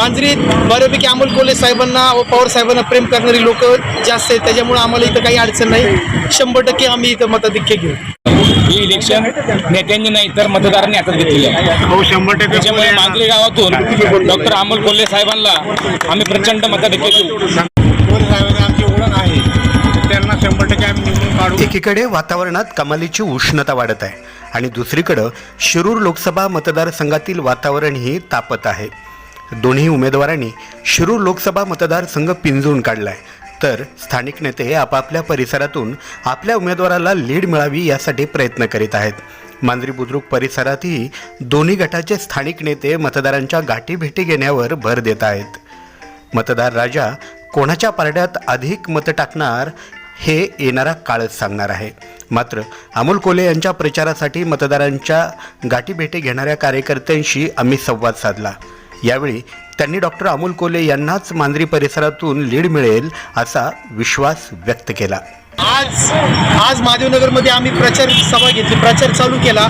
मांजरीत बऱ्यापैकी अमोल कोल्हे साहेबांना व पवार साहेबांना प्रेम करणारी लोक जास्त आहेत, त्याच्यामुळे आम्हाला इथं काही अडचण नाही. 100% आम्ही इथं मताधिक्य घेऊ. ही इलेक्शन नेत्यांनी नाही तर मतदारांनी हातात घेतलेली आहे. 100% त्याच्यामुळे मांजरी गावातून डॉक्टर अमोल कोल्हे साहेबांना आम्ही प्रचंड मताधिक्य देऊ. कोल्हे साहेबांची आमची ओळख आहे, त्यांना 100% आम्ही निवडून काढू. एकीकडे वातावरणात कमालीची उष्णता वाढत आहे आणि दुसरीकडं शिरूर लोकसभा मतदारसंघातील वातावरणही तापत आहे. दोन्ही उमेदवारांनी शिरूर लोकसभा मतदारसंघ पिंजून काढलाय, तर स्थानिक नेते आपापल्या परिसरातून आपल्या उमेदवाराला लीड मिळावी यासाठी प्रयत्न करीत आहेत. मांजरी बुद्रुक परिसरातही दोन्ही गटाचे स्थानिक नेते मतदारांच्या गाठीभेटी घेण्यावर भर देत आहेत. मतदार राजा कोणाच्या पारड्यात अधिक मतं टाकणार हे येणारा काळच सांगणार आहे. मात्र अमोल कोल्हे यांच्या प्रचारासाठी मतदारांच्या गाठीभेटी घेणाऱ्या कार्यकर्त्यांशी आम्ही संवाद साधला. यावेळी त्यांनी डॉक्टर अमोल कोल्हे यांनाच मांजरी परिसरातून लीड मिळेल असा विश्वास व्यक्त केला. आज महादेवनगरमध्ये आम्ही प्रचार सभा घेतली, प्रचार चालू केला.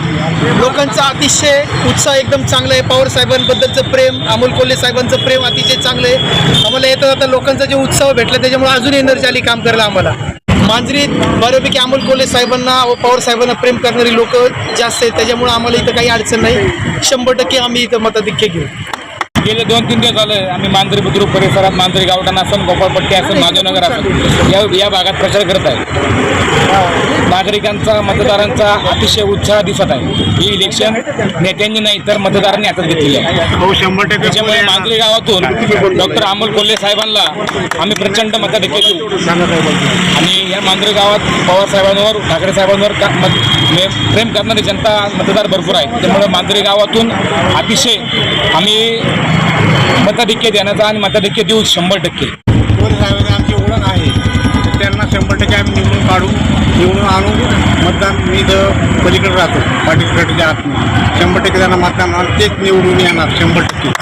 लोकांचा अतिशय उत्साह एकदम चांगला आहे. पवार साहेबांबद्दलचं प्रेम, अमोल कोल्हे साहेबांचं प्रेम अतिशय चांगलं आहे. आम्हाला येता आता लोकांचा जे उत्साह भेटला त्याच्यामुळे अजून एनर्जी आली काम करायला आम्हाला. मांजरीत बऱ्यापैकी अमोल कोल्हे साहेबांना व पवार साहेबांना प्रेम करणारी लोक जास्त आहेत, त्याच्यामुळे आम्हाला इथं काही अडचण नाही. 100% आम्ही इथं मताधिक्य घेऊ. गेले 2-3 दिवस झाले आम्ही मांजरी बुद्रुक परिसरात, मांजरी गावठाण असून, गोपाळपट्टी असून, महादेवनगर असून या भागात प्रचार करत आहे. नागरिकांचा, मतदारांचा अतिशय उत्साह दिसत आहे. ही इलेक्शन नेत्यांनी नाही तर मतदारांनी हातात घेतलेली आहे. 100% त्याच्यामुळे मांजरी गावातून डॉक्टर अमोल कोल्हे साहेबांना आम्ही प्रचंड मताधिक्य देऊ. आणि या मांजरी गावात पवार साहेबांवर, ठाकरे साहेबांवर प्रेम करणारी जनता, मतदार भरपूर आहे. त्यामुळे मांजरी गावातून अतिशय आम्ही मताधिक्य देण्याचा आणि मताधिक्य देऊ 100%. कोल्हे साहेबांची आमची ओळख आहे, त्यांना 100% आम्ही निवडून काढू, निवडून आणू. मतदान मी इथं पलीकडे राहतो, पाटीलकडे आत 100% त्यांना मतदान तेच निवडून येणार 100%.